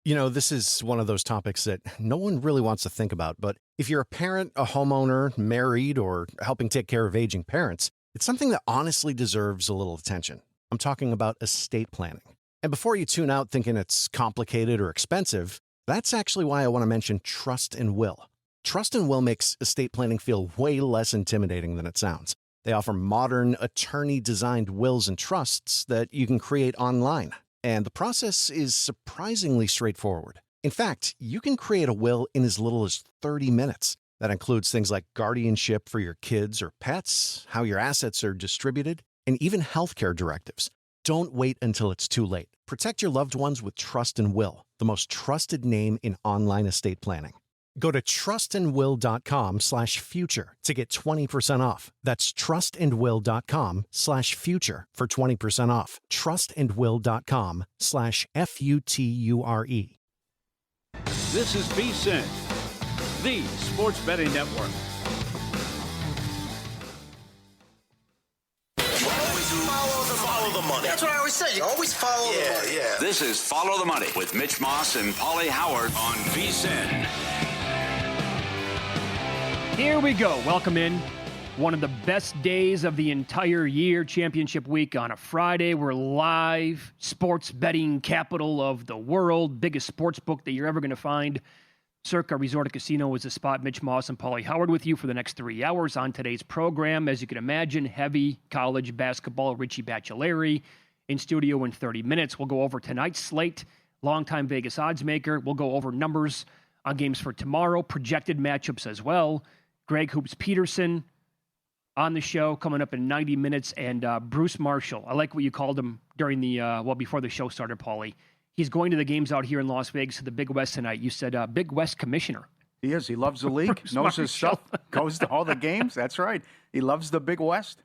This is one of those topics that no one really wants to think about, but if you're a parent, a homeowner, married, or helping take care of aging parents, it's something that honestly deserves a little attention. I'm talking about estate planning. And before you tune out thinking it's complicated or expensive, that's actually why I want to mention Trust and Will. Trust and Will makes estate planning feel way less intimidating than it sounds. They offer modern, attorney-designed wills and trusts that you can create online. And the process is surprisingly straightforward. In fact, you can create a will in as little as 30 minutes. That includes things like guardianship for your kids or pets, how your assets are distributed, and even healthcare directives. Don't wait until it's too late. Protect your loved ones with Trust and Will, the most trusted name in online estate planning. Go to trustandwill.com/future to get 20% off. That's trustandwill.com/future for 20% off. trustandwill.com/FUTURE. This is VSiN, the Sports Betting Network. Follow the money. That's what I always say. You always follow the money. Yeah. This is Follow the Money with Mitch Moss and Paulie Howard on VSiN. Here we go. Welcome in. One of the best days of the entire year, championship week on a Friday. We're live, sports betting capital of the world, biggest sports book that you're ever going to find. Circa Resort and Casino is the spot. Mitch Moss and Paulie Howard with you for the next 3 hours on today's program. As you can imagine, heavy college basketball. Richie Baccelleri in studio in 30 minutes. We'll go over tonight's slate, longtime Vegas odds maker. We'll go over numbers on games for tomorrow, projected matchups as well. Greg Hoops Peterson on the show coming up in 90 minutes, and Bruce Marshall. I like what you called him during the, before the show started, Paulie. He's going to the games out here in Las Vegas to the Big West tonight. You said Big West commissioner. He is. He loves the league, knows his stuff, goes to all the games. That's right. He loves the Big West.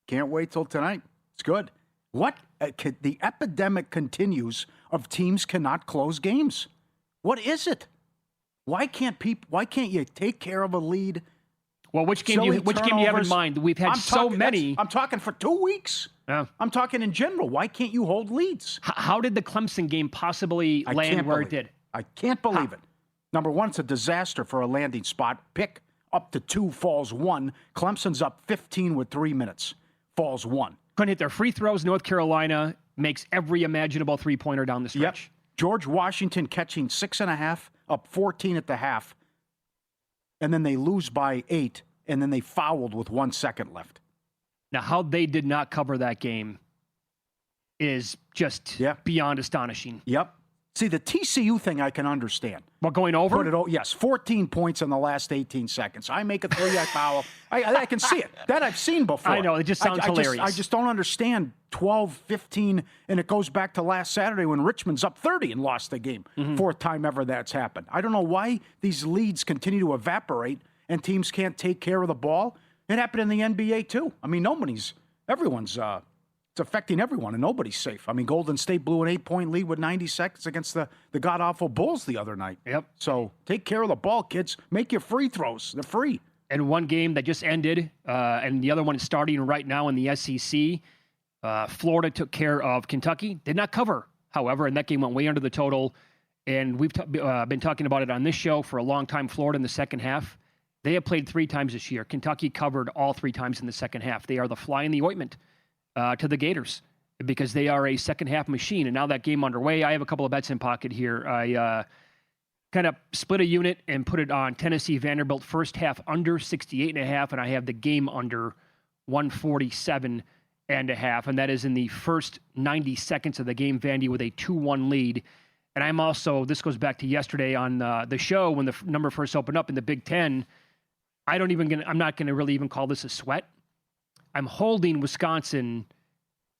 Can't wait till tonight. It's good. What? The epidemic continues of teams cannot close games. What is it? Why can't you take care of a lead? Well, which game do you have in mind? We've had so many. I'm talking for 2 weeks. I'm talking in general. Why can't you hold leads? How did the Clemson game possibly land where it did? I can't believe it. Number one, it's a disaster for a landing spot. Pick up to 2, falls 1. Clemson's up 15 with 3 minutes. Falls 1. Couldn't hit their free throws. North Carolina makes every imaginable three-pointer down the stretch. Yep. George Washington catching 6.5, up 14 at the half. And then they lose by 8, and then they fouled with 1 second left. Now, how they did not cover that game is just beyond astonishing. Yep. See, the TCU thing I can understand. What, going over? Yes, 14 points in the last 18 seconds. I make a 3-act foul. I can see it. That I've seen before. I know. It just sounds hilarious. I just don't understand 12, 15, and it goes back to last Saturday when Richmond's up 30 and lost the game. Fourth time ever that's happened. I don't know why these leads continue to evaporate and teams can't take care of the ball. It happened in the NBA, too. I mean, everyone's it's affecting everyone, and nobody's safe. I mean, Golden State blew an 8-point lead with 90 seconds against the god-awful Bulls the other night. Yep. So take care of the ball, kids. Make your free throws. They're free. And one game that just ended, and the other one is starting right now in the SEC. Florida took care of Kentucky. Did not cover, however, and that game went way under the total. And we've been talking about it on this show for a long time. Florida in the second half. They have played 3 times this year. Kentucky covered all 3 times in the second half. They are the fly in the ointment to the Gators because they are a second-half machine. And now that game underway, I have a couple of bets in pocket here. I kind of split a unit and put it on Tennessee Vanderbilt first half under 68.5, and I have the game under 147.5, and that is in the first 90 seconds of the game. Vandy with a 2-1 lead. And I'm also, this goes back to yesterday on the show when the number first opened up in the Big Ten. I'm not going to really even call this a sweat. I'm holding Wisconsin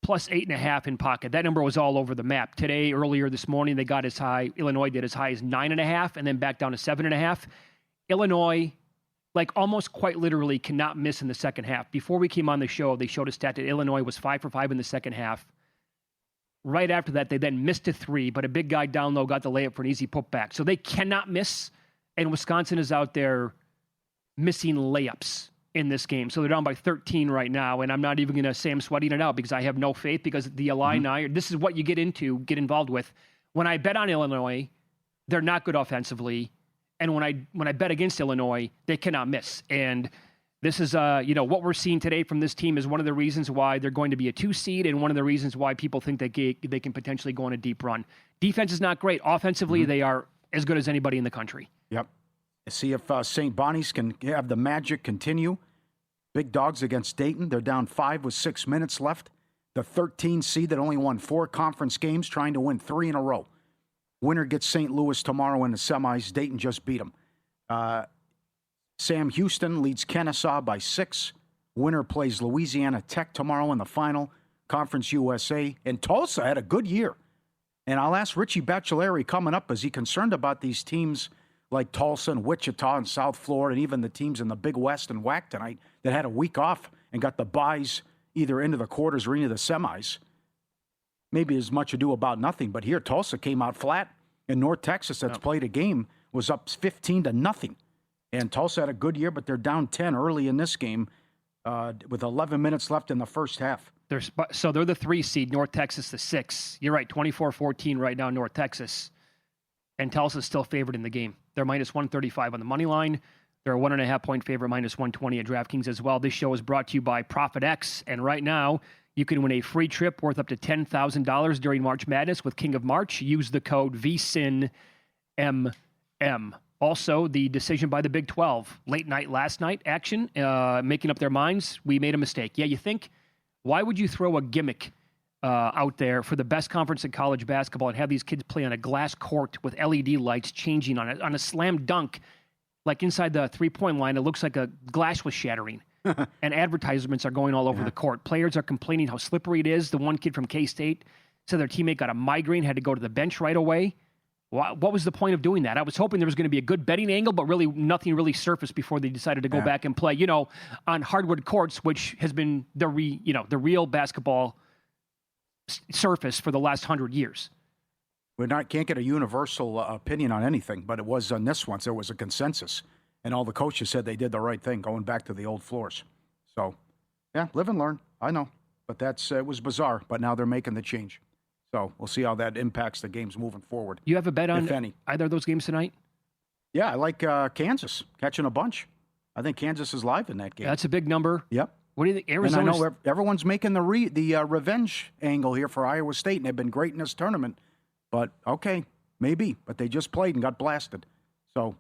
plus 8.5 in pocket. That number was all over the map. Today, earlier this morning, they got as high, Illinois did as high as 9.5 and then back down to 7.5. Illinois, like almost quite literally, cannot miss in the second half. Before we came on the show, they showed a stat that Illinois was 5 for 5 in the second half. Right after that, they then missed a 3, but a big guy down low got the layup for an easy putback. So they cannot miss, and Wisconsin is out there missing layups in this game. So they're down by 13 right now, and I'm not even going to say I'm sweating it out because I have no faith because the Illini, this is what you get involved with. When I bet on Illinois, they're not good offensively. And when I bet against Illinois, they cannot miss. And this is, what we're seeing today from this team is one of the reasons why they're going to be a 2 seed and one of the reasons why people think that they can potentially go on a deep run. Defense is not great. Offensively, they are as good as anybody in the country. Yep. See if St. Bonnie's can have the magic continue. Big dogs against Dayton. They're down 5 with 6 minutes left. The 13 seed that only won 4 conference games, trying to win 3 in a row. Winner gets St. Louis tomorrow in the semis. Dayton just beat them. Sam Houston leads Kennesaw by 6. Winner plays Louisiana Tech tomorrow in the final. Conference USA. And Tulsa had a good year. And I'll ask Richie Baccellieri coming up, is he concerned about these teams like Tulsa and Wichita and South Florida and even the teams in the Big West and WAC tonight that had a week off and got the byes either into the quarters or into the semis? Maybe as much ado about nothing. But here, Tulsa came out flat. And North Texas, that's played a game, was up 15-0. And Tulsa had a good year, but they're down 10 early in this game with 11 minutes left in the first half. So they're the 3 seed, North Texas the 6. You're right, 24-14 right now, North Texas. And Tulsa's still favored in the game. They're minus 135 on the money line. They're a 1.5-point favorite, minus 120 at DraftKings as well. This show is brought to you by Profit X. And right now, you can win a free trip worth up to $10,000 during March Madness with King of March. Use the code VSINMM. Also, the decision by the Big 12. Late night last night action, making up their minds. We made a mistake. Yeah, you think? Why would you throw a gimmick out there for the best conference in college basketball and have these kids play on a glass court with LED lights changing on a slam dunk, like inside the three-point line? It looks like a glass was shattering. And advertisements are going all over the court. Players are complaining how slippery it is. The one kid from K-State said their teammate got a migraine, had to go to the bench right away. What was the point of doing that? I was hoping there was going to be a good betting angle, but really nothing really surfaced before they decided to go back and play, on hardwood courts, which has been the real basketball surface for the last 100 years. We can't get a universal opinion on anything, but it was on this one. There was a consensus, and all the coaches said they did the right thing going back to the old floors. So, yeah, live and learn. I know, but it was bizarre. But now they're making the change. So we'll see how that impacts the games moving forward. You have a bet on if any. Either of those games tonight? Yeah, I like Kansas catching a bunch. I think Kansas is live in that game. That's a big number. Yep. What do you think? Arizona. And I know everyone's making the revenge angle here for Iowa State, and they've been great in this tournament. But okay, maybe. But they just played and got blasted. So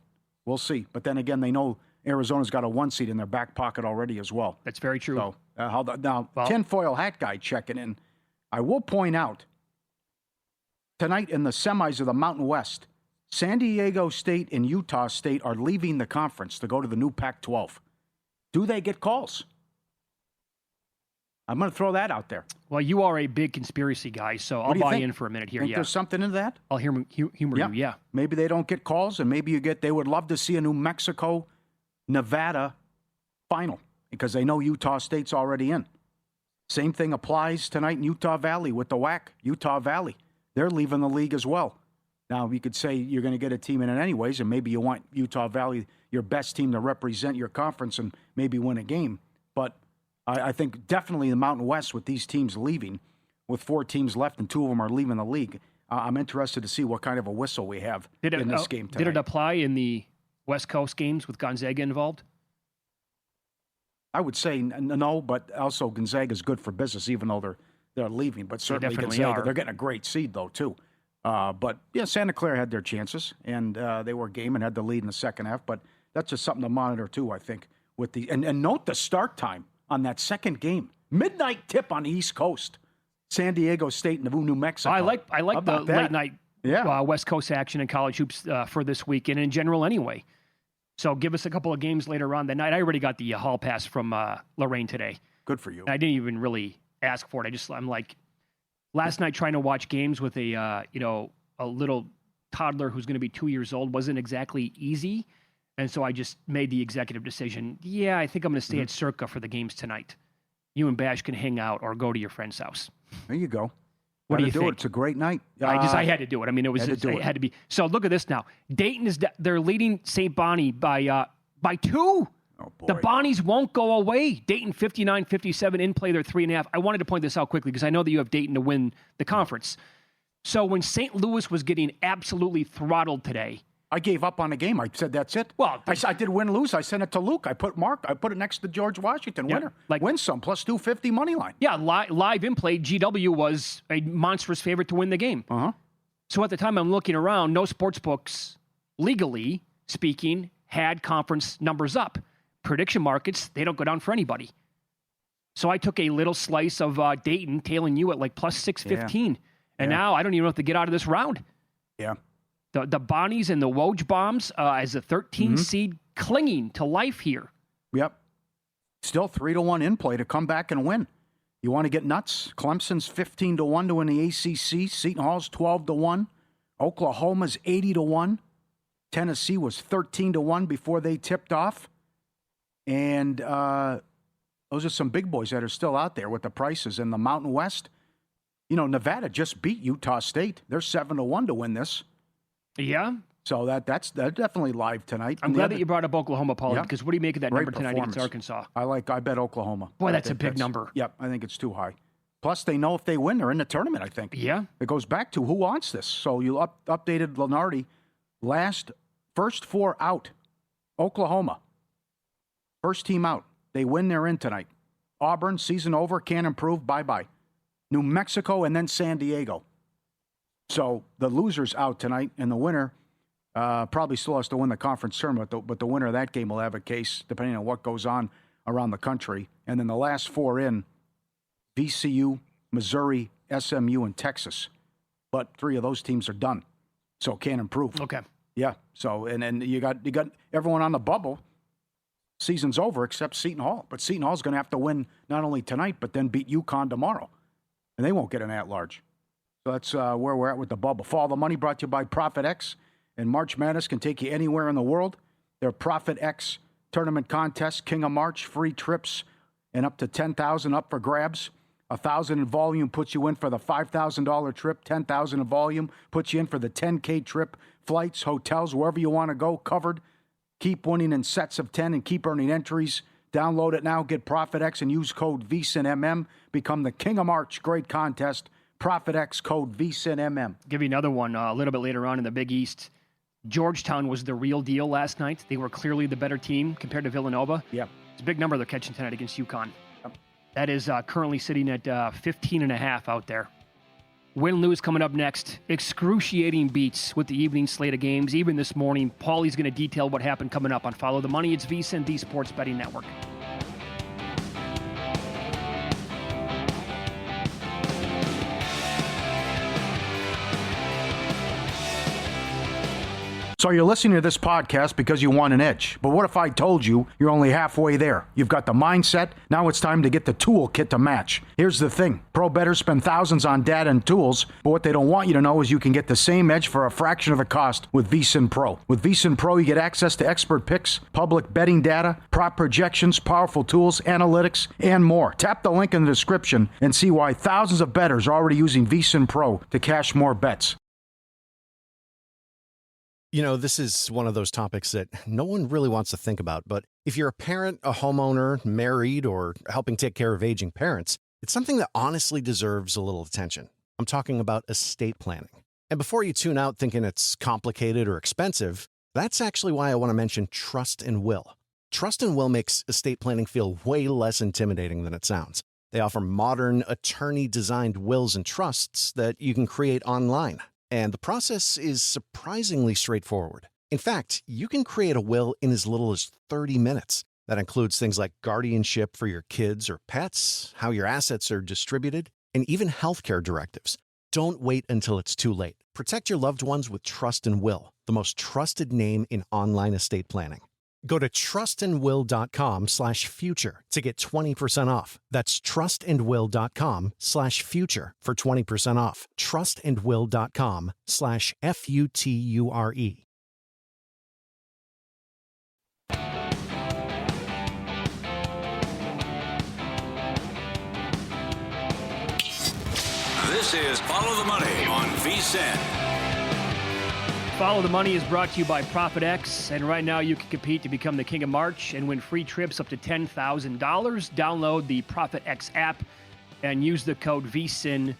we'll see. But then again, they know Arizona's got a 1 seed in their back pocket already as well. That's very true. So tinfoil hat guy checking in. I will point out, tonight in the semis of the Mountain West, San Diego State and Utah State are leaving the conference to go to the new Pac-12. Do they get calls? I'm going to throw that out there. Well, you are a big conspiracy guy, so I'll buy in for a minute here. Think there's something in that? I'll humor you, yeah. Maybe they don't get calls, and maybe they would love to see a New Mexico, Nevada final because they know Utah State's already in. Same thing applies tonight in Utah Valley with the WAC. Utah Valley. They're leaving the league as well. Now, you could say you're going to get a team in it anyways, and maybe you want Utah Valley, your best team, to represent your conference and maybe win a game. But I think definitely the Mountain West with these teams leaving, with 4 teams left and 2 of them are leaving the league, I'm interested to see what kind of a whistle we have in this game tonight. Did it apply in the West Coast games with Gonzaga involved? I would say no, but also Gonzaga's good for business, even though they're leaving. But certainly Gonzaga, they're getting a great seed, though, too. But, yeah, Santa Clara had their chances, and they were game and had the lead in the second half. But that's just something to monitor, too, I think. And note the start time on that second game. Midnight tip on the East Coast. San Diego State and New Mexico. I like the late night West Coast action in college hoops for this week and in general anyway. So give us a couple of games later on that night. I already got the hall pass from Lorraine today. Good for you. I didn't even really ask for it. I'm like, last night trying to watch games with a little toddler who's going to be 2 years old wasn't exactly easy. And so I just made the executive decision. Yeah, I think I'm going to stay at Circa for the games tonight. You and Bash can hang out or go to your friend's house. There you go. What do you think? It's a great night. I had to do it. I mean, it had to be. So look at this now. Dayton they're leading St. Bonnie by 2. Oh, boy. The Bonnies won't go away. Dayton 59-57 in play. They're 3.5. I wanted to point this out quickly because I know that you have Dayton to win the conference. So when St. Louis was getting absolutely throttled today, I gave up on the game. I said, that's it. Well, I did win-lose. I sent it to Luke. I put it next to George Washington. Yeah, Winner. Win some, plus 250 money line. yeah, live in play, GW was a monstrous favorite to win the game. Uh-huh. So at the time I'm looking around, no sports books, legally speaking, had conference numbers up. Prediction markets, they don't go down for anybody. So I took a little slice of Dayton, tailing you at like plus 615. And now I don't even know if to get out of this round. Yeah. The Bonnies and the Woj Bombs as a 13 seed clinging to life here. Yep. Still 3-1 in play to come back and win. You want to get nuts? Clemson's 15-1 to win the ACC. Seton Hall's 12-1. Oklahoma's 80-1. Tennessee was 13-1 before they tipped off. And those are some big boys that are still out there with the prices. In the Mountain West, Nevada just beat Utah State. They're 7-1 to win this. Yeah. So that's definitely live tonight. I'm glad that you brought up Oklahoma, Paul, because what do you make of that Great number tonight against performance. Arkansas? I bet Oklahoma. Boy, that's a big number. Yep, I think it's too high. Plus, they know if they win, they're in the tournament, I think. Yeah. It goes back to who wants this. So you updated Lenardi. First four out. Oklahoma. First team out. They win, they're in tonight. Auburn, season over, can't improve, bye-bye. New Mexico, and then San Diego. So the loser's out tonight, and the winner probably still has to win the conference tournament, but the winner of that game will have a case, depending on what goes on around the country. And then the last four in, VCU, Missouri, SMU, and Texas. But three of those teams are done, so can't improve. Okay. Yeah. So and then you got everyone on the bubble. Season's over except Seton Hall, but Seton Hall's going to have to win not only tonight but then beat UConn tomorrow, and they won't get an at-large. So that's where we're at with the bubble. Follow the Money brought to you by Profit X, and March Madness can take you anywhere in the world. Their Profit X tournament contest, King of March, free trips, and up to $10,000 up for grabs. $1,000 in volume puts you in for the $5,000 trip. $10,000 in volume puts you in for the $10K trip. Flights, hotels, wherever you want to go, covered. Keep winning in sets of 10 and keep earning entries. Download it now. Get Profit X and use code VSINMM. Become the King of March. Great contest. Profit X, code VSINMM. Give you another one a little bit later on in the Big East. Georgetown was the real deal last night. They were clearly the better team compared to Villanova. Yeah. It's a big number they're catching tonight against UConn. That is currently sitting at 15.5 out there. Win-lose coming up next. Excruciating beats with the evening slate of games. Even this morning, Paulie's going to detail what happened coming up on Follow the Money. It's VSiN, the Sports Betting Network. So you're listening to this podcast because you want an edge. But what if I told you you're only halfway there? You've got the mindset. Now it's time to get the toolkit to match. Here's the thing. Pro bettors spend thousands on data and tools, but what they don't want you to know is you can get the same edge for a fraction of the cost with VSiN Pro. With VSiN Pro, you get access to expert picks, public betting data, prop projections, powerful tools, analytics, and more. Tap the link in the description and see why thousands of bettors are already using VSiN Pro to cash more bets. This is one of those topics that no one really wants to think about, but if you're a parent, a homeowner, married, or helping take care of aging parents, it's something that honestly deserves a little attention. I'm talking about estate planning. And before you tune out thinking it's complicated or expensive, that's actually why I want to mention Trust and Will. Trust and Will makes estate planning feel way less intimidating than it sounds. They offer modern, attorney-designed wills and trusts that you can create online. And the process is surprisingly straightforward. In fact, you can create a will in as little as 30 minutes. That includes things like guardianship for your kids or pets, how your assets are distributed, and even healthcare directives. Don't wait until it's too late. Protect your loved ones with Trust and Will, the most trusted name in online estate planning. Go to trustandwill.com/future to get 20% off. That's trustandwill.com/future for 20% off. trustandwill.com/future. This is Follow the Money on VSiN. Follow the Money is brought to you by Profit X, and right now you can compete to become the King of March and win free trips up to $10,000. Download the Profit X app and use the code VSIN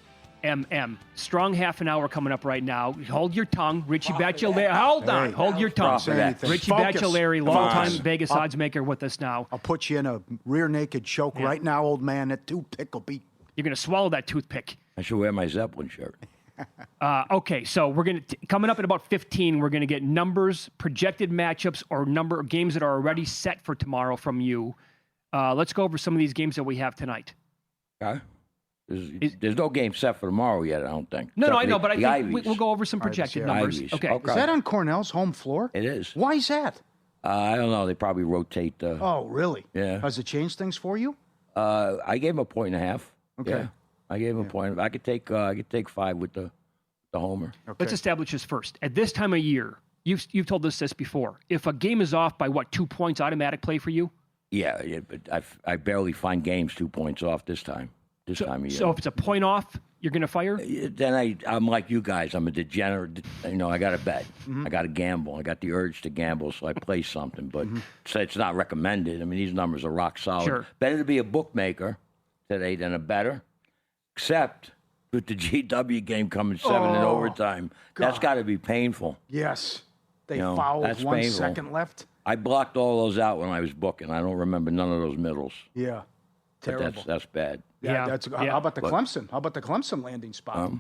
Strong half an hour coming up right now. Hold your tongue. Richie Bachelari. Hold on. Hold your tongue. Say anything. Richie Focus. Bachelari, Come longtime on. Vegas odds maker with us now. I'll put you in a rear naked choke right now, old man. That toothpick will be. You're going to swallow that toothpick. I should wear my Zeppelin shirt. Okay, so we're going to coming up at about 15. We're going to get numbers, projected matchups, or number of games that are already set for tomorrow from you. Let's go over some of these games that we have tonight. Okay. There's no game set for tomorrow yet, I don't think. No, Except I know, for but I the think Ivies. we'll go over some projected yeah. numbers. Ivies. Okay. Okay. Is that on Cornell's home floor? It is. Why is that? I don't know. They probably rotate the. Oh, really? Yeah. Has it changed things for you? I gave him a point and a half. Okay. Yeah. I gave him a point. I could take 5 with the homer. Okay. Let's establish this first. At this time of year, you've told us this before. If a game is off by 2 points, automatic play for you? Yeah, but I barely find games 2 points off this time. Time of year. So if it's a point off, you're going to fire? Then I'm like you guys. I'm a degenerate. I got to bet. I got to gamble. I got the urge to gamble, so I play something. But so it's not recommended. I mean, these numbers are rock solid. Sure. Better to be a bookmaker today than a bettor. Except with the GW game coming 7 in overtime. That's got to be painful. Yes. They You know, fouled that's 1 painful. second left. I blocked all those out when I was booking. I don't remember none of those middles. Yeah. But Terrible. that's bad. Yeah. How about the Clemson? How about the Clemson landing spot?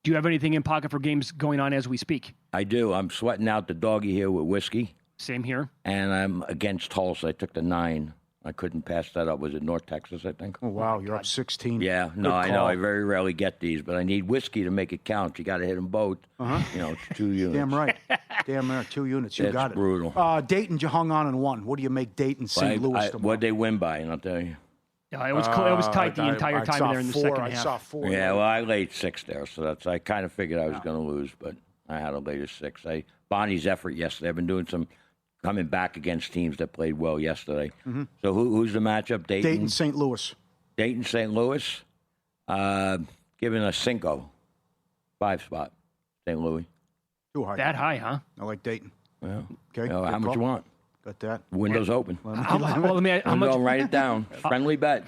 Do you have anything in pocket for games going on as we speak? I do. I'm sweating out the doggy here with whiskey. Same here. And I'm against Tulsa. I took the 9. I couldn't pass that up. Was it North Texas, I think? Oh, wow. You're up 16. Yeah, Good no, I know. call. I very rarely get these, but I need whiskey to make it count. You got to hit them both. It's 2 units. Damn right. Damn right. 2 units. You It's got it. brutal. Dayton, you hung on and won. What do you make Dayton St. Louis tomorrow? What'd they win by? And I'll tell you. Yeah, it was tight the entire time saw there in the 4. second I half. saw 4. Yeah, well, I laid 6 there, so I kind of figured I was going to lose, but I had a later 6. Bonnie's effort yesterday. I've been doing some coming back against teams that played well yesterday. So who's the matchup? Dayton St. Louis. Dayton, St. Louis. Giving a Cinco. 5 spot. St. Louis. Too high. That high, huh? I like Dayton. Well, Okay. how good much call. you want? Got that. Windows open. How much? Write it down. Friendly bet.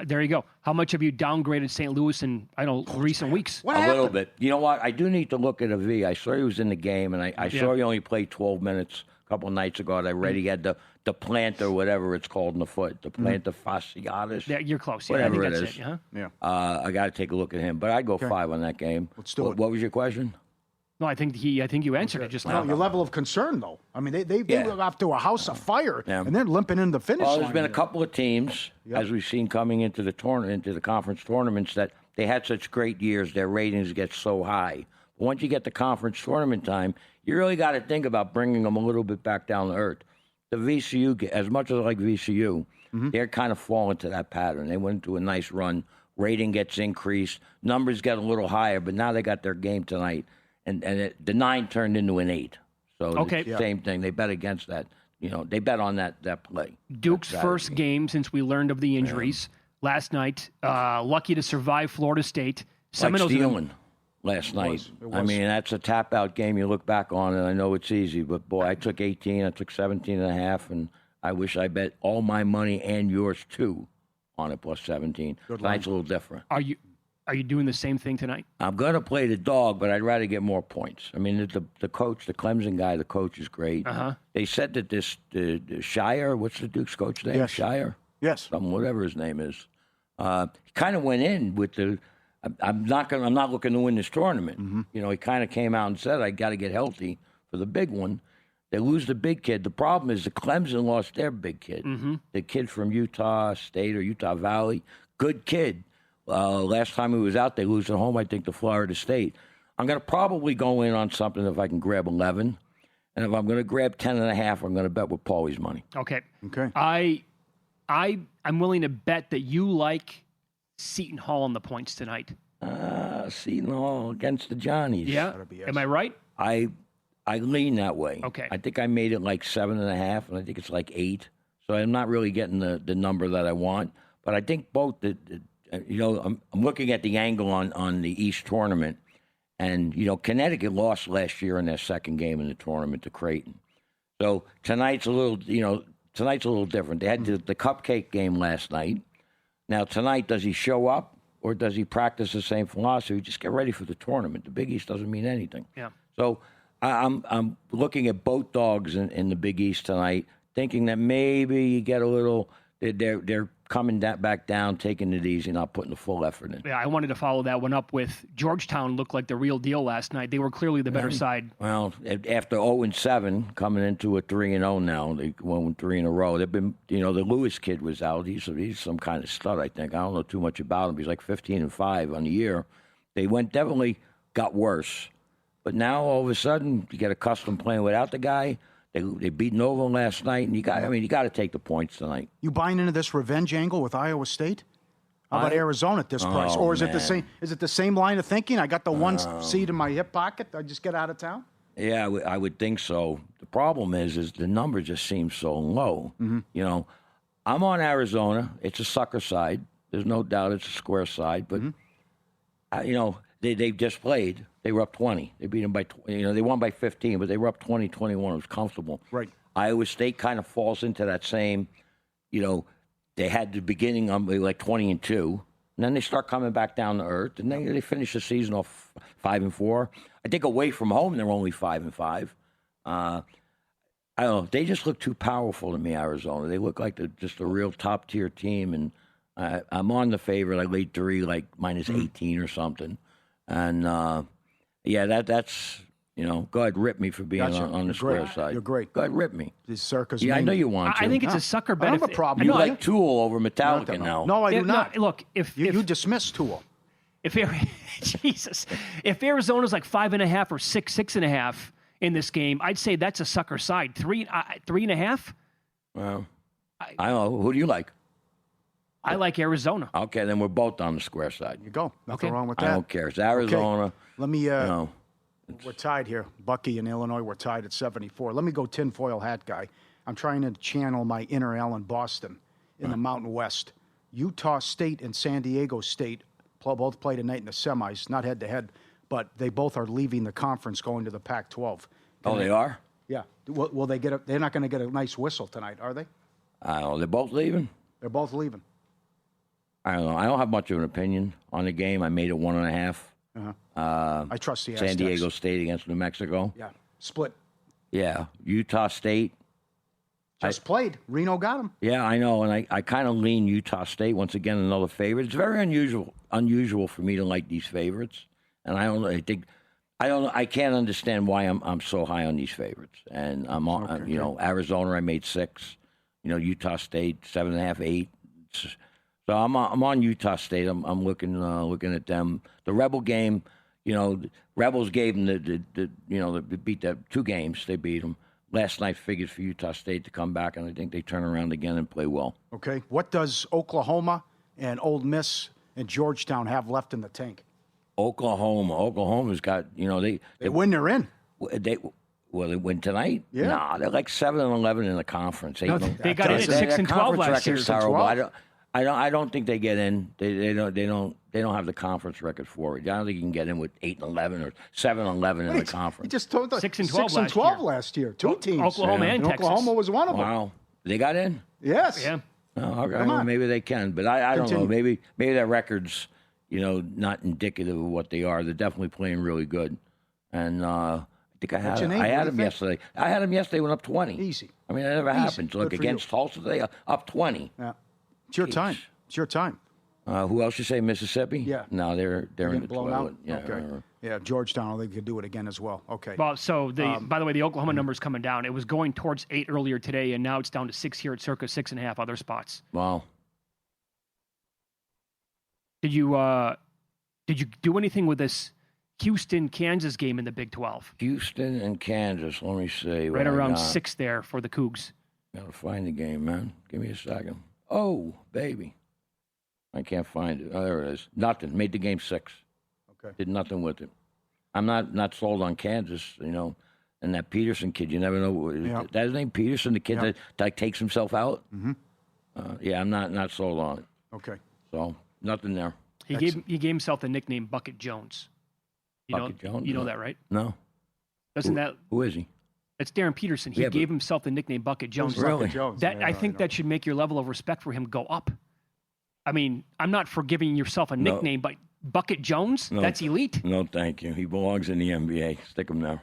There you go. How much have you downgraded St. Louis in recent weeks? What A happened? little bit. You know what? I do need to look at a V. I saw he was in the game, and I saw he only played 12 minutes a couple of nights ago. And I read he had the plantar, whatever it's called in the foot, the plantar fasciitis. Yeah, you're close. Yeah, Whatever I think it that's is. it. Huh? Yeah. I got to take a look at him, but I'd go 5 on that game. Let's do it. What was your question? No, I think you answered it just No, now. your level of concern, though. I mean, they were off to a house of fire, Yeah. and they're limping in the finish Well, line. there's been a here. couple of teams, as we've seen coming into the into the conference tournaments, that they had such great years, their ratings get so high. But once you get the conference tournament time, you really got to think about bringing them a little bit back down to earth. The VCU, as much as I like VCU, they're kind of falling to that pattern. They went into a nice run. Rating gets increased. Numbers get a little higher, but now they got their game tonight. And the 9 turned into an 8. So Okay. it's the same thing. They bet against that. They bet on that play. Duke's first game since we learned of the injuries last night. Lucky to survive Florida State. Like Seminoles stealing last night. It I was. mean, that's a tap-out game. You look back on it, I know it's easy, but, boy, I took 18. I took 17 and a half, and I wish I bet all my money and yours, too, on it plus 17. Tonight's a little different. Are you doing the same thing tonight? I'm going to play the dog, but I'd rather get more points. I mean, the coach, the Clemson guy, the coach is great. They said that the Shire, what's the Duke's coach name? Yes. Shire? Yes. Whatever his name is. He kind of went in with the, I'm not looking to win this tournament. He kind of came out and said, I got to get healthy for the big one. They lose the big kid. The problem is the Clemson lost their big kid. The kid from Utah State or Utah Valley. Good kid. Last time he was out, they lose at home, I think, to Florida State. I'm going to probably go in on something if I can grab 11. And if I'm going to grab 10.5, I'm going to bet with Paulie's money. Okay. Okay. I'm willing to bet that you like Seton Hall on the points tonight. Seton Hall against the Johnnies. Yeah. Am I right? I lean that way. Okay. I think I made it like 7.5, and I think it's like 8. So I'm not really getting the number that I want. But I think both I'm looking at the angle on the East tournament, and Connecticut lost last year in their second game in the tournament to Creighton. So tonight's a little different. They had the cupcake game last night. Now tonight, does he show up? or does he practice the same philosophy? Just get ready for the tournament. The Big East doesn't mean anything. Yeah. So I'm looking at both dogs in the Big East tonight, thinking that maybe you get a little. They're coming back down, taking it easy, not putting the full effort in. Yeah, I wanted to follow that one up with Georgetown looked like the real deal last night. They were clearly the better side. Well, after 0-7, coming into a 3-0 now, they won 3 in a row. They've been, the Lewis kid was out. He's some kind of stud, I think. I don't know too much about him. He's like 15-5 on the year. They definitely got worse, but now all of a sudden you get accustomed playing without the guy. They beat Nova last night, and you got to take the points tonight. You buying into this revenge angle with Iowa State? How about Arizona at this price? Or is it the same? Is it the same line of thinking? I got the one seed in my hip pocket. I just get out of town. Yeah, I would think so. The problem is the number just seems so low. Mm-hmm. I'm on Arizona. It's a sucker side. There's no doubt it's a square side. But they just played. They were up 20. They beat them by, they won by 15, but they were up 20-21. It was comfortable. Right. Iowa State kind of falls into that same, they had the beginning on like 20-2, and then they start coming back down to earth, and they finish the season off 5-4. I think away from home they're only 5-5. I don't know. They just look too powerful to me, Arizona. They look like they're just a real top tier team, and I'm on the favorite. I laid 3 like minus 18 or something, and. Yeah, that's go ahead, rip me for being on the square side. You're great. Go ahead, rip me. This circus. Yeah, I know you want to. I think it's a sucker bet. I don't have a problem. You No, like Tool over Metallica now. No, I do not. Look, if You dismiss Tool. Jesus, if Arizona's like 5.5 or 6.5 in this game, I'd say that's a sucker side. 3.5. Well, I don't know. Who do you like? I like Arizona. Okay, then we're both on the square side. You go. Nothing Okay. wrong with I that. don't care. It's Arizona. Okay. Let me. No. We're tied here. Bucky in Illinois, we're tied at 74. Let me go tinfoil hat guy. I'm trying to channel my inner Alan Boston in the Mountain West. Utah State and San Diego State both play tonight in the semis, not head-to-head, but they both are leaving the conference going to the Pac-12. They are? Yeah. Will they get they're not going to get a nice whistle tonight, are they? I don't know. They're both leaving? They're both leaving. I don't know. I don't have much of an opinion on the game. I made it 1.5. I trust the Aztecs. San Diego State against New Mexico. Yeah. Split. Yeah. Utah State. Just played. Reno got them. Yeah, I know, and I kind of lean Utah State once again, another favorite. It's very unusual for me to like these favorites, and I can't understand why I'm so high on these favorites. And I'm on, Arizona I made 6, Utah State 7.5, 8. So I'm on Utah State. I'm looking at them. The Rebel game, Rebels gave them they beat them 2 games. They beat them. Last night figured for Utah State to come back, and I think they turn around again and play well. Okay. What does Oklahoma and Ole Miss and Georgetown have left in the tank? Oklahoma's got, they win, they're in. They win tonight? Yeah. Nah, they're like 7-11 in the conference. They got in at 6-12 last year. Terrible. I don't think they get in. They don't have the conference record for it. I don't think you can get in with 8-11 or 7-11 in the conference. He just told us 6-12 last year. 2 teams. Oklahoma and Texas. Oklahoma was one of them. Wow, they got in. Yes. Yeah. Oh, okay. Come on. Maybe they can, but I don't know. Continue. Maybe their records, not indicative of what they are. They're definitely playing really good, and I think I had them yesterday. I had them yesterday. Went up 20. Easy. I mean, that never happens. Look, Good for against you. Tulsa, they up 20. Yeah. It's your time. It's your time. Who else you say? Mississippi? Yeah. No, they're in the blown out. toilet. Yeah. Okay. Yeah. Georgetown, they could do it again as well. Okay. Well, so by the way, the Oklahoma number's coming down. It was going towards 8 earlier today, and now it's down to 6 here at circa 6.5 other spots. Wow. Did you do anything with this Houston-Kansas game in the Big 12? Houston and Kansas. Let me see. Right around 6 there for the Cougs. Gotta find the game, man. Give me a second. Oh, baby. I can't find it. Oh, there it is. Nothing. Made the game 6. Okay. Did nothing with it. I'm not sold on Kansas, and that Peterson kid. You never know. Yeah. That his name Peterson, the kid that takes himself out? Mm-hmm. Yeah, I'm not sold on it. Okay. So nothing there. He gave himself the nickname Bucket Jones. Bucket Jones? You know that, right? No. Who is he? That's Darren Peterson. He gave himself the nickname Bucket Jones. Really? Bucket Jones. That Yeah, I think that should make your level of respect for him go up. I mean, I'm not for giving yourself a nickname, but Bucket Jones, that's elite. No, thank you. He belongs in the NBA. Stick him there.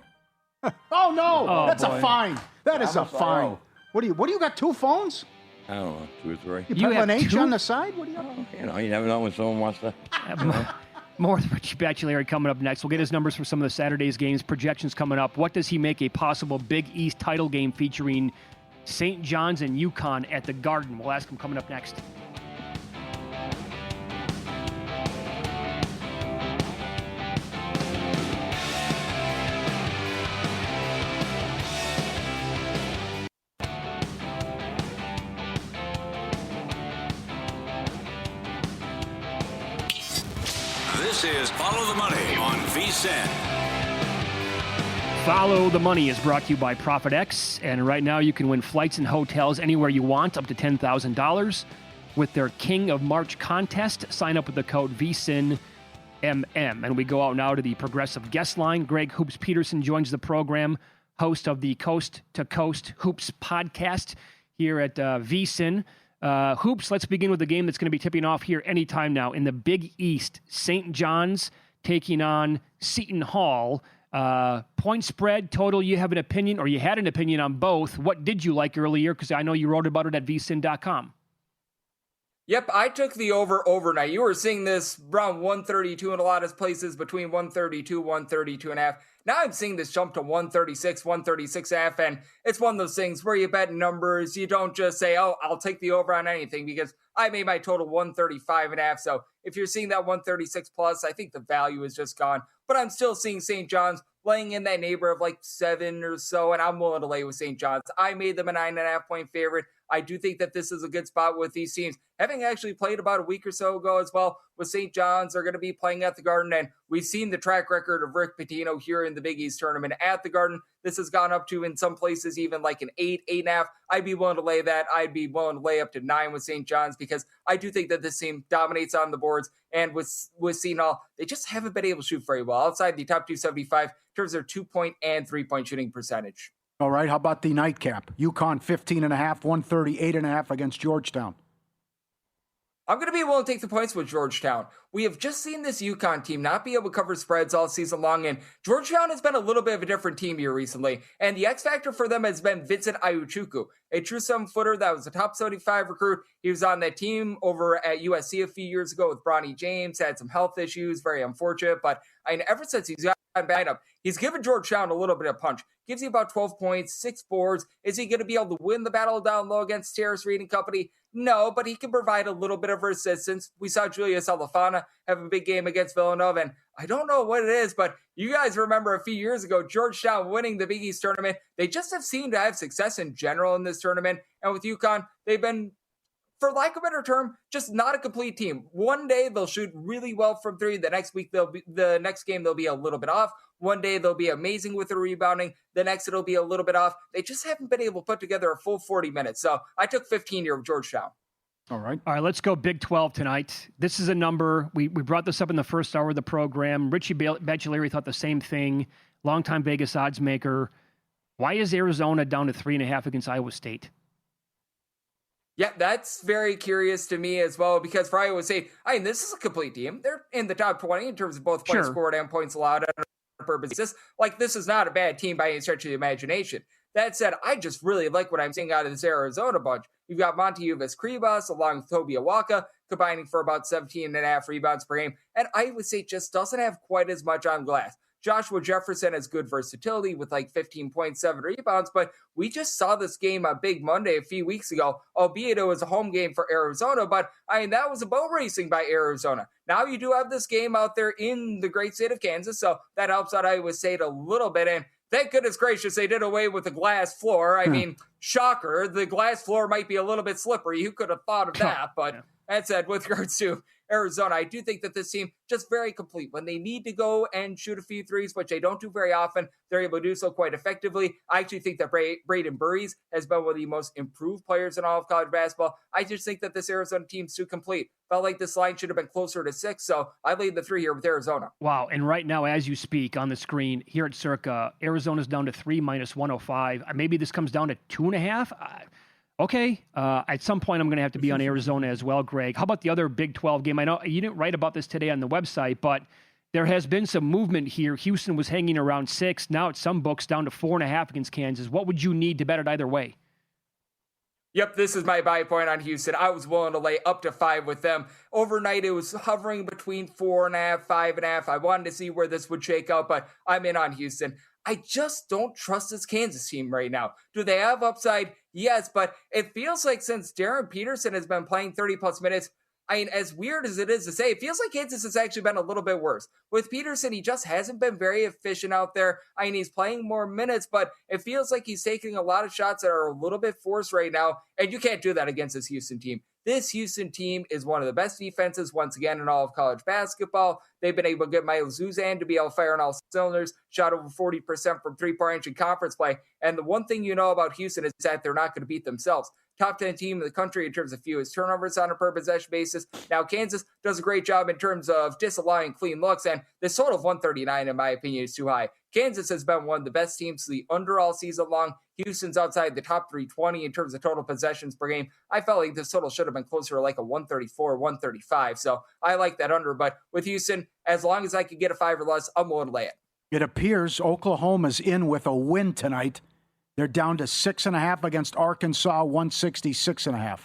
Oh no, that's boy. a fine. That is a fine. What do you got 2 phones? I don't know, 2 or 3. You You put have an H 2? on the side? What do you got? You know, you never know when someone wants to. More with Richie Bachelari coming up next. We'll get his numbers for some of the Saturday's games, projections coming up. What does he make a possible Big East title game featuring St. John's and UConn at the Garden? We'll ask him coming up next. This is Follow the Money on VSiN. Follow the Money is brought to you by ProfitX, and right now you can win flights and hotels anywhere you want, up to $10,000 with their King of March contest. Sign up with the code VSiNMM. And we go out now to the Progressive guest line. Greg Hoops Peterson joins the program, host of the Coast to Coast Hoops podcast here at VSiN. Hoops, let's begin with the game that's going to be tipping off here anytime now in the Big East. St. John's taking on Seton Hall. Point spread, total, you have an opinion, or you had an opinion on both. What did you like earlier? Because I know you wrote about it at vsin.com. Yep, I took the over overnight. You were seeing this around 132 in a lot of places, between 132, 132 and a half. Now I'm seeing this jump to 136, 136 and a half, and it's one of those things where you bet numbers. You don't just say, oh, I'll take the over on anything, because I made my total 135 and a half. So if you're seeing that 136 plus, I think the value is just gone. But I'm still seeing St. John's laying in that neighborhood of like 7 or so, and I'm willing to lay with St. John's. I made them a 9.5 point favorite. I do think that this is a good spot with these teams. Having actually played about a week or so ago as well with St. John's, they're going to be playing at the Garden, and we've seen the track record of Rick Pitino here in the Big East tournament at the Garden. This has gone up to, in some places, even like an 8, 8.5. I'd be willing to lay that. I'd be willing to lay up to 9 with St. John's, because I do think that this team dominates on the boards, and with Seton Hall, they just haven't been able to shoot very well outside the top 275 in terms of their 2-point and 3-point shooting percentage. All right, how about the nightcap? UConn 15.5, 138.5 against Georgetown. I'm going to be willing to take the points with Georgetown. We have just seen this UConn team not be able to cover spreads all season long, and Georgetown has been a little bit of a different team here recently, and the X factor for them has been Vincent Iwuchukwu, a true 7-footer that was a top 75 recruit. He was on that team over at USC a few years ago with Bronny James, had some health issues, very unfortunate, but ever since he's got lineup, he's given Georgetown a little bit of punch. Gives you about 12 points, 6 boards. Is he going to be able to win the battle down low against Terrace Reed and company? No, but he can provide a little bit of resistance. We saw Julius Alafana have a big game against Villanova, and I don't know what it is, but you guys remember a few years ago, Georgetown winning the Big East tournament. They just have seemed to have success in general in this tournament, and with UConn, they've been, for lack of a better term, just not a complete team. One day they'll shoot really well from three. The next game they'll be a little bit off. One day they'll be amazing with the rebounding. The next it'll be a little bit off. They just haven't been able to put together a full 40 minutes. So I took 15 here with Georgetown. All right, let's go Big 12 tonight. This is a number. We brought this up in the first hour of the program. Richie Bachelari thought the same thing. Longtime Vegas odds maker. Why is Arizona down to 3.5 against Iowa State? Yeah, that's very curious to me as well, because for Iowa State, this is a complete team. They're in the top 20 in terms of both points scored and points allowed on a purpose basis. Like, this is not a bad team by any stretch of the imagination. That said, I just really like what I'm seeing out of this Arizona bunch. You've got Monty Uvas-Kribas along with Toby Awaka, combining for about 17.5 rebounds per game. And Iowa State just doesn't have quite as much on glass. Joshua Jefferson has good versatility with like 15.7 rebounds, but we just saw this game on Big Monday a few weeks ago, albeit it was a home game for Arizona, but that was a boat racing by Arizona. Now you do have this game out there in the great state of Kansas, so that helps out Iowa State a little bit, and thank goodness gracious they did away with the glass floor. Shocker, the glass floor might be a little bit slippery. Who could have thought of that? But that said, with regards to Arizona, I do think that this team just very complete. When they need to go and shoot a few threes, which they don't do very often, they're able to do so quite effectively. I actually think that Braden Burries has been one of the most improved players in all of college basketball. I just think that this Arizona team's too complete. Felt like this line should have been closer to 6, so I laid the 3 here with Arizona. Wow, and right now, as you speak on the screen here at Circa, Arizona's down to 3 minus 105. Maybe this comes down to 2.5. Okay. At some point, I'm going to have to be on Arizona as well, Greg. How about the other Big 12 game? I know you didn't write about this today on the website, but there has been some movement here. Houston was hanging around 6. Now it's some books down to 4.5 against Kansas. What would you need to bet it either way? Yep, this is my buy point on Houston. I was willing to lay up to 5 with them. Overnight, it was hovering between 4.5, 5.5. I wanted to see where this would shake out, but I'm in on Houston. I just don't trust this Kansas team right now. Do they have upside? Yes, but it feels like since Darren Peterson has been playing 30-plus minutes, I mean, as weird as it is to say, it feels like Kansas has actually been a little bit worse. With Peterson, he just hasn't been very efficient out there. I mean, he's playing more minutes, but it feels like he's taking a lot of shots that are a little bit forced right now, and you can't do that against this Houston team. This Houston team is one of the best defenses, once again, in all of college basketball. They've been able to get Miles Zuzan to be able to fire on all cylinders, shot over 40% from three-point range in conference play. And the one thing you know about Houston is that they're not going to beat themselves. Top 10 team in the country in terms of fewest turnovers on a per possession basis. Now, Kansas does a great job in terms of disallowing clean looks, and this total of 139, in my opinion, is too high. Kansas has been one of the best teams to the under all season long. Houston's outside the top 320 in terms of total possessions per game. I felt like this total should have been closer to like a 134, 135. So I like that under. But with Houston, as long as I can get a 5 or less, I'm willing to lay it. It appears Oklahoma's in with a win tonight. They're down to 6.5 against Arkansas, 166.5.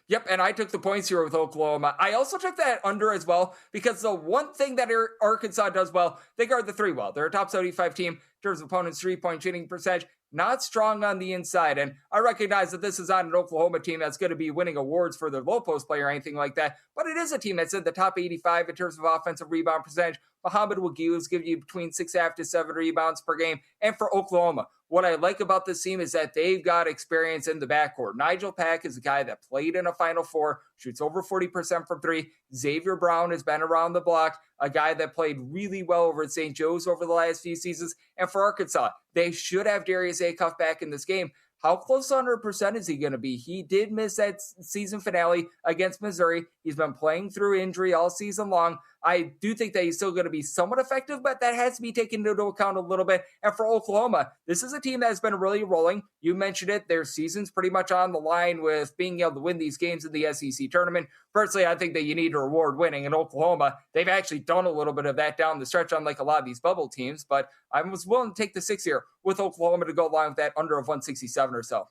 Yep, and I took the points here with Oklahoma. I also took that under as well because the one thing that Arkansas does well, they guard the 3 well. They're a top 75 team in terms of opponents' 3-point shooting percentage. Not strong on the inside, and I recognize that this is not an Oklahoma team that's going to be winning awards for their low post play or anything like that, but it is a team that's in the top 85 in terms of offensive rebound percentage. Mohamed Wagiu is giving you between 6.5 to 7 rebounds per game. And for Oklahoma, what I like about this team is that they've got experience in the backcourt. Nigel Pack is a guy that played in a Final Four, shoots over 40% from 3. Xavier Brown has been around the block, a guy that played really well over at St. Joe's over the last few seasons. And for Arkansas, they should have Darius Acuff back in this game. How close to 100% is he going to be? He did miss that season finale against Missouri. He's been playing through injury all season long. I do think that he's still going to be somewhat effective, but that has to be taken into account a little bit. And for Oklahoma, this is a team that has been really rolling. You mentioned it. Their season's pretty much on the line with being able to win these games in the SEC tournament. Personally, I think that you need to reward winning. In Oklahoma, they've actually done a little bit of that down the stretch, unlike a lot of these bubble teams. But I was willing to take the 6 here with Oklahoma to go along with that under of 167 or so.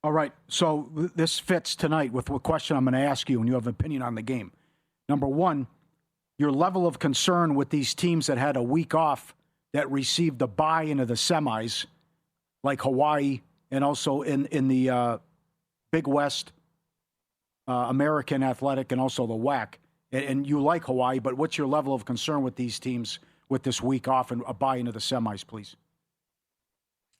All right. So this fits tonight with what question I'm going to ask you, and you have an opinion on the game. Number one, your level of concern with these teams that had a week off that received the bye into the semis, like Hawaii and also in the Big West, American Athletic, and also the WAC. And you like Hawaii, but what's your level of concern with these teams with this week off and a bye into the semis, please?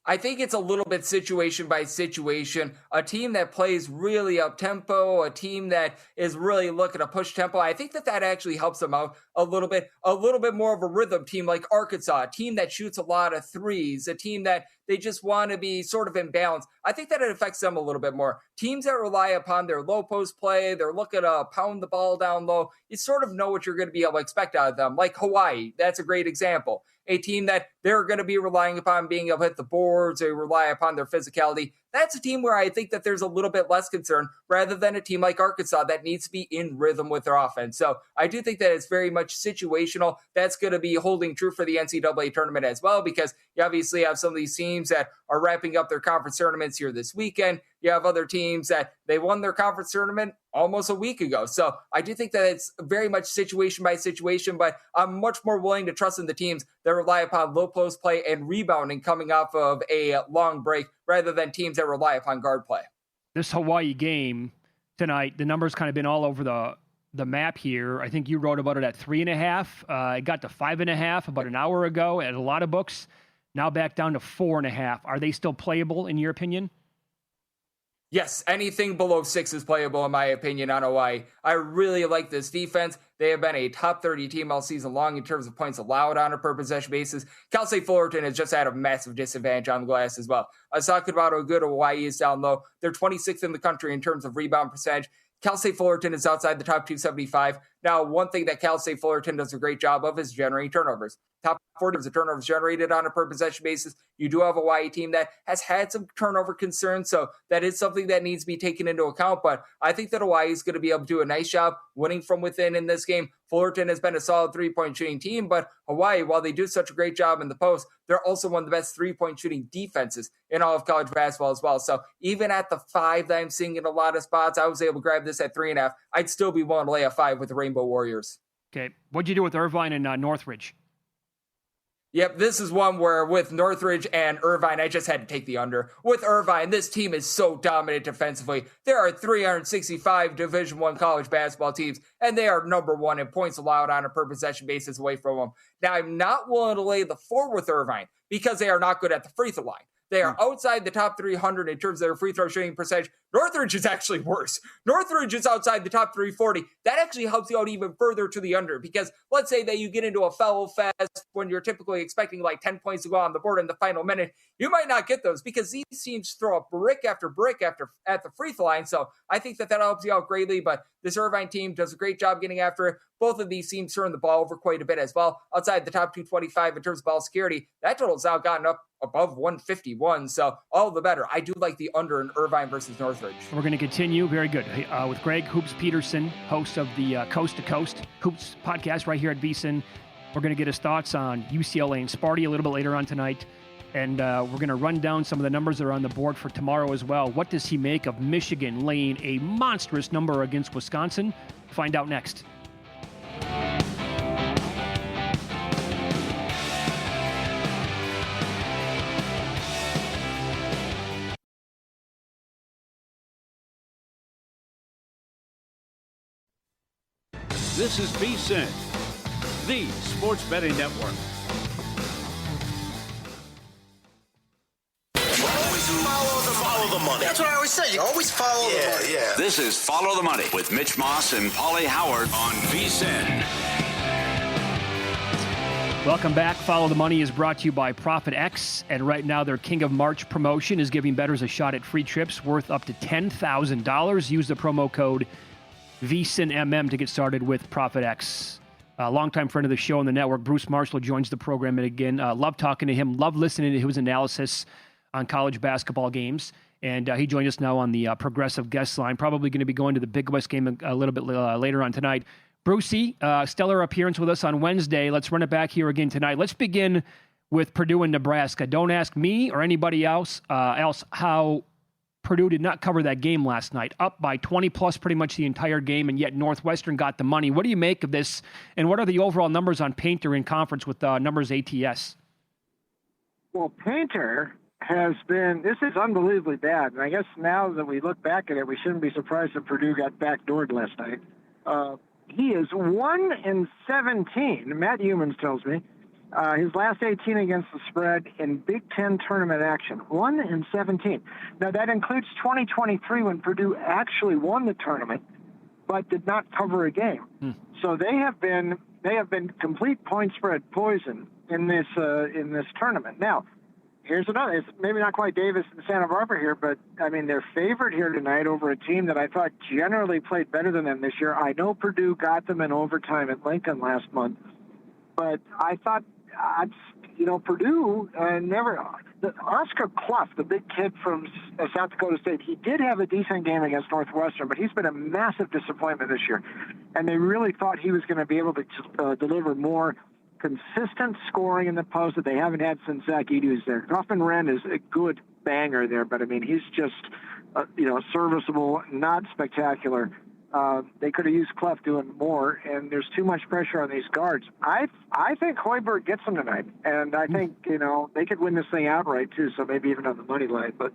I think it's a little bit situation by situation. A team that plays really up-tempo, a team that is really looking to push tempo, I think that actually helps them out a little bit more of a rhythm team like Arkansas, a team that shoots a lot of threes, a team that they just want to be sort of in balance. I think that it affects them a little bit more. Teams that rely upon their low post play, they're looking to pound the ball down low, you sort of know what you're going to be able to expect out of them, like Hawaii. That's a great example. A team that they're going to be relying upon being able to hit the boards, they rely upon their physicality. That's a team where I think that there's a little bit less concern rather than a team like Arkansas that needs to be in rhythm with their offense. So I do think that it's very much situational. That's going to be holding true for the NCAA tournament as well, because you obviously have some of these teams that are wrapping up their conference tournaments here this weekend. You have other teams that they won their conference tournament almost a week ago. So I do think that it's very much situation by situation, but I'm much more willing to trust in the teams that rely upon low post play and rebounding coming off of a long break rather than teams that rely upon guard play. This Hawaii game tonight, the number's kind of been all over the map here. I think you wrote about it at 3.5. It got to 5.5 about an hour ago at a lot of books. Now back down to 4.5. Are they still playable in your opinion? Yes, anything below 6 is playable, in my opinion, on Hawaii. I really like this defense. They have been a top 30 team all season long in terms of points allowed on a per possession basis. Cal State Fullerton has just had a massive disadvantage on the glass as well. I was talking about how good Hawaii is down low. They're 26th in the country in terms of rebound percentage. Cal State Fullerton is outside the top 275. Now, one thing that Cal State Fullerton does a great job of is generating turnovers. Top 40 of turnovers generated on a per possession basis. You do have a Hawaii team that has had some turnover concerns, so that is something that needs to be taken into account. But I think that Hawaii is going to be able to do a nice job winning from within in this game. Fullerton has been a solid three-point shooting team, but Hawaii, while they do such a great job in the post, they're also one of the best three-point shooting defenses in all of college basketball as well. So even at the 5 that I'm seeing in a lot of spots, I was able to grab this at 3.5. I'd still be willing to lay a 5 with the Rainbow Warriors. Okay. What'd you do with Irvine and Northridge? Yep, this is one where with Northridge and Irvine, I just had to take the under. With Irvine, this team is so dominant defensively. There are 365 Division I college basketball teams, and they are number 1 in points allowed on a per possession basis away from them. Now, I'm not willing to lay the 4 with Irvine because they are not good at the free throw line. They are outside the top 300 in terms of their free throw shooting percentage. Northridge is actually worse. Northridge is outside the top 340. That actually helps you out even further to the under because let's say that you get into a foul fest when you're typically expecting like 10 points to go on the board in the final minute. You might not get those because these teams throw up brick after brick at the free throw line. So I think that helps you out greatly, but this Irvine team does a great job getting after it. Both of these teams turn the ball over quite a bit as well. Outside the top 225 in terms of ball security, that total's now gotten up above 151. So all the better. I do like the under in Irvine versus Northridge. We're going to continue. Very good. With Greg Hoops Peterson, host of the Coast to Coast Hoops podcast right here at VSiN. We're going to get his thoughts on UCLA and Sparty a little bit later on tonight. And we're going to run down some of the numbers that are on the board for tomorrow as well. What does he make of Michigan laying a monstrous number against Wisconsin? Find out next. This is VSiN, the sports betting network. Follow the money. That's what I always say. You always follow the money. Yeah. This is Follow the Money with Mitch Moss and Paulie Howard on VSiN. Welcome back. Follow the Money is brought to you by Profit X, and right now their King of March promotion is giving bettors a shot at free trips worth up to $10,000. Use the promo code VSiNMM to get started with Profit X. A longtime friend of the show on the network, Bruce Marshall, joins the program. And again, love talking to him, love listening to his analysis on college basketball games. And he joined us now on the progressive guest line, probably going to be going to the Big West game a little bit later on tonight. Brucey, stellar appearance with us on Wednesday. Let's run it back here again tonight. Let's begin with Purdue and Nebraska. Don't ask me or anybody else how Purdue did not cover that game last night, up by 20-plus pretty much the entire game, and yet Northwestern got the money. What do you make of this, and what are the overall numbers on Painter in conference with numbers ATS? Well, Painter has been – this is unbelievably bad, and I guess now that we look back at it, we shouldn't be surprised that Purdue got backdoored last night. He is 1-17, Matt Humans tells me. His last 18 against the spread in Big Ten tournament action, 1-17. Now, that includes 2023 when Purdue actually won the tournament, but did not cover a game. So they have been complete point spread poison in this tournament. Now, here's another. It's maybe not quite Davis and Santa Barbara here, but I mean they're favored here tonight over a team that I thought generally played better than them this year. I know Purdue got them in overtime at Lincoln last month, but I thought. Purdue Oscar Clough, the big kid from South Dakota State, he did have a decent game against Northwestern, but he's been a massive disappointment this year. And they really thought he was going to be able to deliver more consistent scoring in the post that they haven't had since Zach Edey's there. Kaufman-Wren is a good banger there, but I mean, he's just, serviceable, not spectacular. They could have used Clough doing more, and there's too much pressure on these guards. I think Hoiberg gets them tonight, and I think, they could win this thing outright, too, so maybe even on the money line. But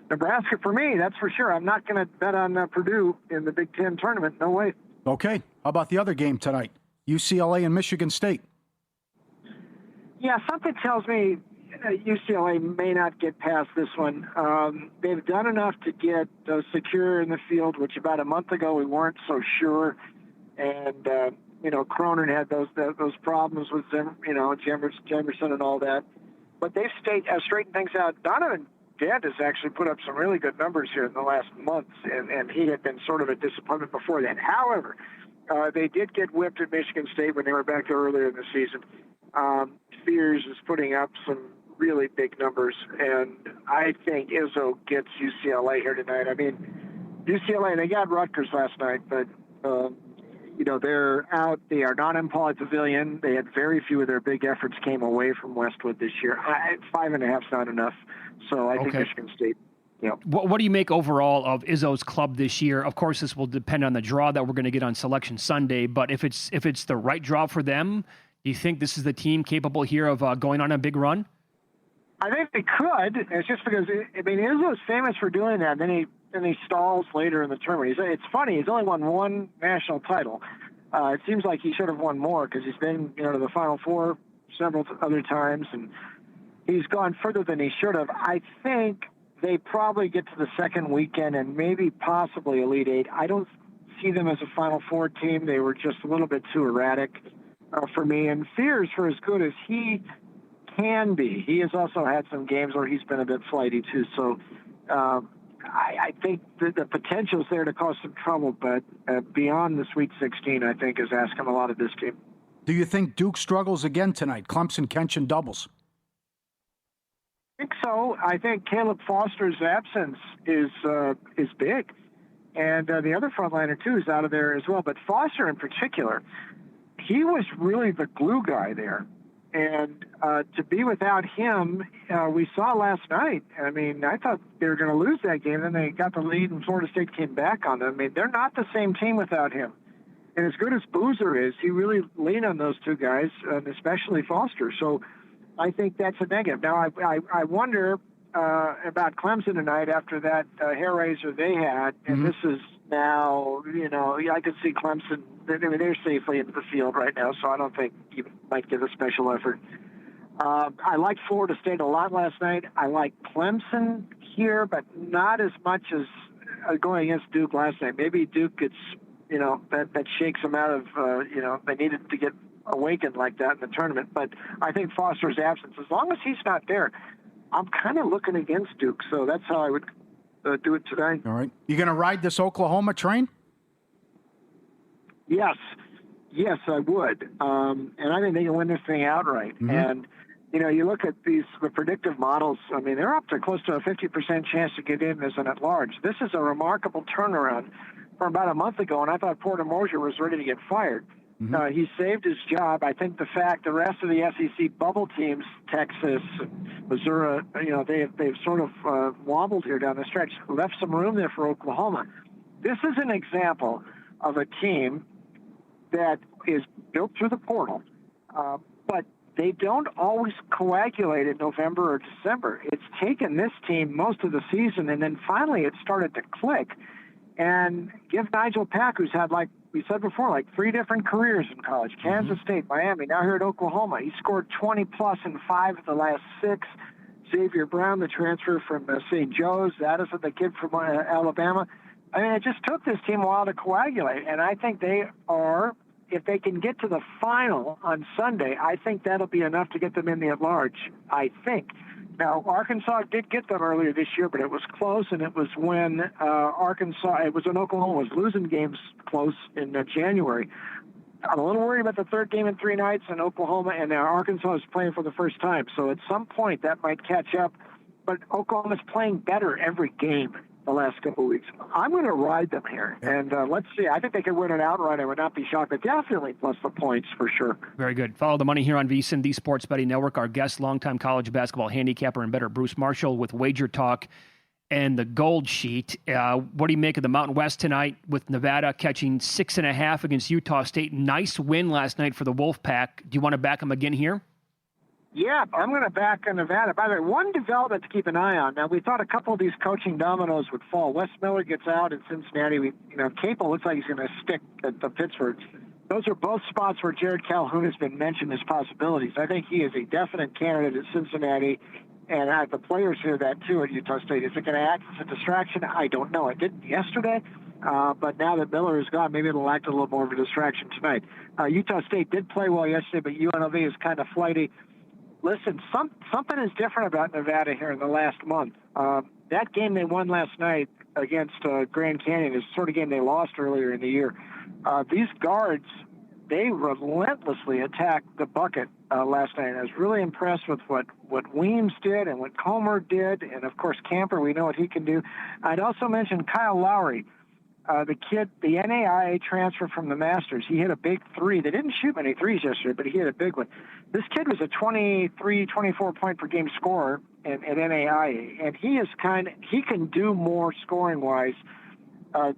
Nebraska, for me, that's for sure. I'm not going to bet on Purdue in the Big Ten tournament. No way. Okay. How about the other game tonight? UCLA and Michigan State. Yeah, something tells me UCLA may not get past this one. They've done enough to get secure in the field, which about a month ago we weren't so sure. And, Cronin had those problems with Jemerson and all that. But they've straightened things out. Donovan Dent has actually put up some really good numbers here in the last month, and he had been sort of a disappointment before that. However, They did get whipped at Michigan State when they were back there earlier in the season. Fears is putting up some really big numbers, and I think Izzo gets UCLA here tonight. I mean, UCLA, they got Rutgers last night, but, they're out. They are not in Pauley Pavilion. They had very few of their big efforts came away from Westwood this year. 5.5 is not enough, so I think Michigan State. What do you make overall of Izzo's club this year? Of course, this will depend on the draw that we're going to get on Selection Sunday, but if it's the right draw for them, do you think this is the team capable here of going on a big run? I think they could. It's just because, Izzo's famous for doing that, and then he stalls later in the tournament. It's funny, he's only won one national title. It seems like he should have won more because he's been to the Final Four several other times, and he's gone further than he should have. I think they probably get to the second weekend and maybe possibly Elite Eight. I don't see them as a Final Four team. They were just a little bit too erratic for me. And Fears, for as good as he can be, he has also had some games where he's been a bit flighty too. So I think the potential is there to cause some trouble, but beyond the Sweet 16, I think, is asking a lot of this team. Do you think Duke struggles again tonight? Clemson, Kenshin doubles. I think so. I think Caleb Foster's absence is big, and the other frontliner too is out of there as well. But Foster in particular, he was really the glue guy there, and to be without him, we saw last night. I mean, I thought they were going to lose that game, then they got the lead, and Florida State came back on them. I mean, they're not the same team without him. And as good as Boozer is, he really leaned on those two guys, especially Foster. So I think that's a negative. Now, I wonder about Clemson tonight after that hair raiser they had, and this is now, I could see Clemson. They're safely into the field right now, so I don't think you might give a special effort. I liked Florida State a lot last night. I like Clemson here, but not as much as going against Duke last night. Maybe Duke gets, that shakes them out of, they needed to get awakened like that in the tournament. But I think Foster's absence, as long as he's not there, I'm kind of looking against Duke. So that's how I would do it today. All right. You going to ride this Oklahoma train? Yes, I would. And I think they can win this thing outright. And, you look at the predictive models, I mean, they're up to close to a 50% chance to get in as an at-large. This is a remarkable turnaround from about a month ago, and I thought Porter Moser was ready to get fired. He saved his job. I think the rest of the SEC bubble teams, Texas, Missouri, they've sort of wobbled here down the stretch, left some room there for Oklahoma. This is an example of a team that is built through the portal, but they don't always coagulate in November or December. It's taken this team most of the season, and then finally it started to click. And give Nigel Pack, who's had, like we said before, 3 different careers in college, Kansas State, Miami, now here at Oklahoma. He scored 20-plus in 5 of the last 6. Xavier Brown, the transfer from St. Joe's, Addison, the kid from Alabama. I mean, it just took this team a while to coagulate, and I think they are, if they can get to the final on Sunday, I think that'll be enough to get them in the at-large, I think. Now, Arkansas did get them earlier this year, but it was close, and it was when it was when Oklahoma was losing games close in January. I'm a little worried about the third game in 3 nights, and Oklahoma and Arkansas is playing for the first time. So at some point that might catch up, but Oklahoma's playing better every game the last couple of weeks. I'm going to ride them here, and let's see. I think they could win it outright. I would not be shocked, but definitely plus the points for sure. Very good. Follow the money here on VSiN, the Sports Betting Network. Our guest, longtime college basketball handicapper and bettor Bruce Marshall with Wager Talk and the Gold Sheet. What do you make of the Mountain West tonight with Nevada catching 6.5 against Utah State? Nice win last night for the Wolfpack. Do you want to back them again here? Yeah, I'm going to back Nevada. By the way, one development to keep an eye on. Now, we thought a couple of these coaching dominoes would fall. Wes Miller gets out in Cincinnati. Capel looks like he's going to stick at the Pittsburgh. Those are both spots where Jared Calhoun has been mentioned as possibilities. I think he is a definite candidate at Cincinnati, and the players hear that too at Utah State. Is it going to act as a distraction? I don't know. It didn't yesterday, but now that Miller is gone, maybe it'll act a little more of a distraction tonight. Utah State did play well yesterday, but UNLV is kind of flighty. Listen, something is different about Nevada here in the last month. That game they won last night against Grand Canyon is the sort of game they lost earlier in the year. These guards, they relentlessly attacked the bucket last night. I was really impressed with what Weems did and what Comer did, and, of course, Camper, we know what he can do. I'd also mention Kyle Lowry, the kid, the NAIA transfer from the Masters. He hit a big three. They didn't shoot many threes yesterday, but he hit a big one. This kid was a 23, 24-point-per-game scorer at NAIA, and he can do more scoring-wise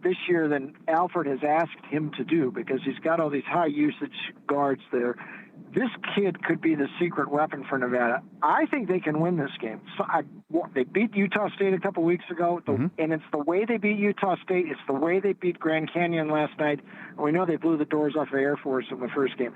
this year than Alfred has asked him to do because he's got all these high-usage guards there. This kid could be the secret weapon for Nevada. I think they can win this game. So they beat Utah State a couple weeks ago, and it's the way they beat Utah State. It's the way they beat Grand Canyon last night. We know they blew the doors off of Air Force in the first game.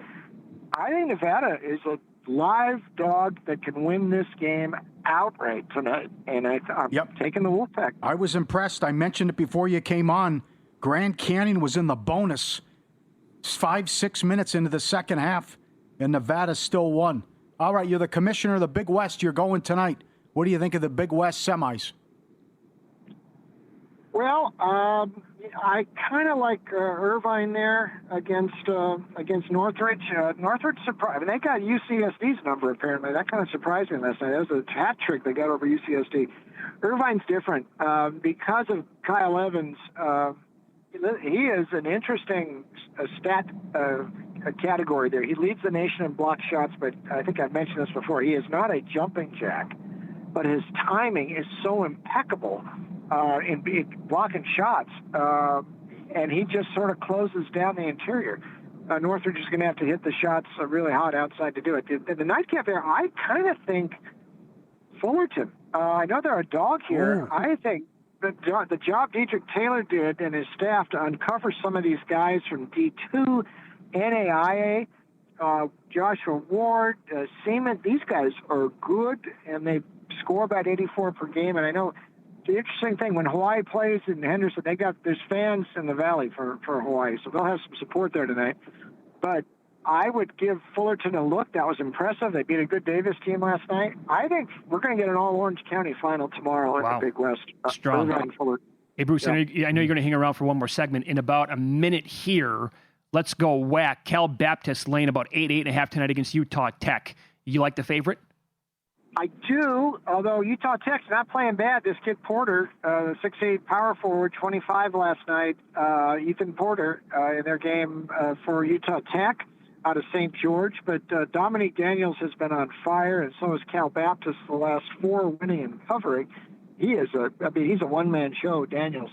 I think Nevada is a live dog that can win this game outright tonight, and I'm taking the Wolfpack. I was impressed. I mentioned it before you came on. Grand Canyon was in the bonus 5-6 minutes into the second half, and Nevada still won. All right, you're the commissioner of the Big West. You're going tonight. What do you think of the Big West semis? Well, I kind of like Irvine there against Northridge. Northridge surprised. I mean, they got UCSD's number apparently. That kind of surprised me last night. That was a hat trick they got over UCSD. Irvine's different because of Kyle Evans. He is an interesting stat category there. He leads the nation in block shots, but I think I've mentioned this before. He is not a jumping jack, but his timing is so impeccable in blocking shots, and he just sort of closes down the interior. Northridge is going to have to hit the shots really hot outside to do it. The nightcap there, I kind of think Fullerton. I know they're a dog here. Ooh. I think the job Dietrich Taylor did and his staff to uncover some of these guys from D2, NAIA, Joshua Ward, Seaman, these guys are good, and they score about 84 per game. And I know the interesting thing, when Hawaii plays in Henderson, there's fans in the Valley for Hawaii, so they'll have some support there tonight. But I would give Fullerton a look. That was impressive. They beat a good Davis team last night. I think we're going to get an all-Orange County final tomorrow in the Big West. Strong. Hey, Bruce, yeah. I know you're going to hang around for one more segment. In about a minute here, let's go whack. Cal Baptist laying about 8.5 tonight against Utah Tech. You like the favorite? I do, although Utah Tech's not playing bad. This kid Porter, 6'8" power forward, 25 last night, Ethan Porter in their game for Utah Tech out of St. George. But Dominique Daniels has been on fire, and so has Cal Baptist the last 4 winning and covering. He's a one-man show, Daniels.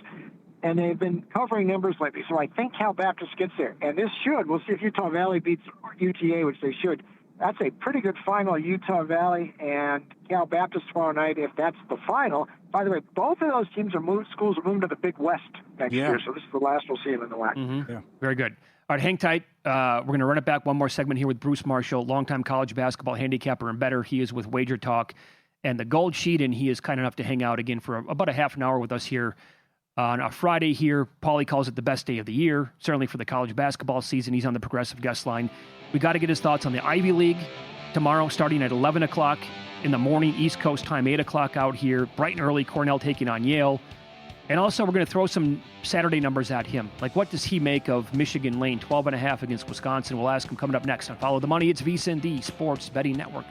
And they've been covering numbers lately, so I think Cal Baptist gets there. And this we'll see if Utah Valley beats UTA, which they should. That's a pretty good final, Utah Valley and Cal Baptist tomorrow night, if that's the final. By the way, both of those schools are moving to the Big West next year, so this is the last we'll see them in the WAC. Mm-hmm. Yeah. Very good. All right, hang tight. We're going to run it back one more segment here with Bruce Marshall, longtime college basketball handicapper and bettor. He is with Wager Talk and the Gold Sheet, and he is kind enough to hang out again for about a half an hour with us here on a Friday here. Paulie calls it the best day of the year, certainly for the college basketball season. He's on the Progressive guest line. We got to get his thoughts on the Ivy League tomorrow, starting at 11 o'clock in the morning, East Coast time, 8 o'clock out here, bright and early, Cornell taking on Yale. And also, we're going to throw some Saturday numbers at him. Like, what does he make of Michigan laying 12.5 against Wisconsin? We'll ask him coming up next on Follow the Money. It's VSiN, the Sports Betting Network.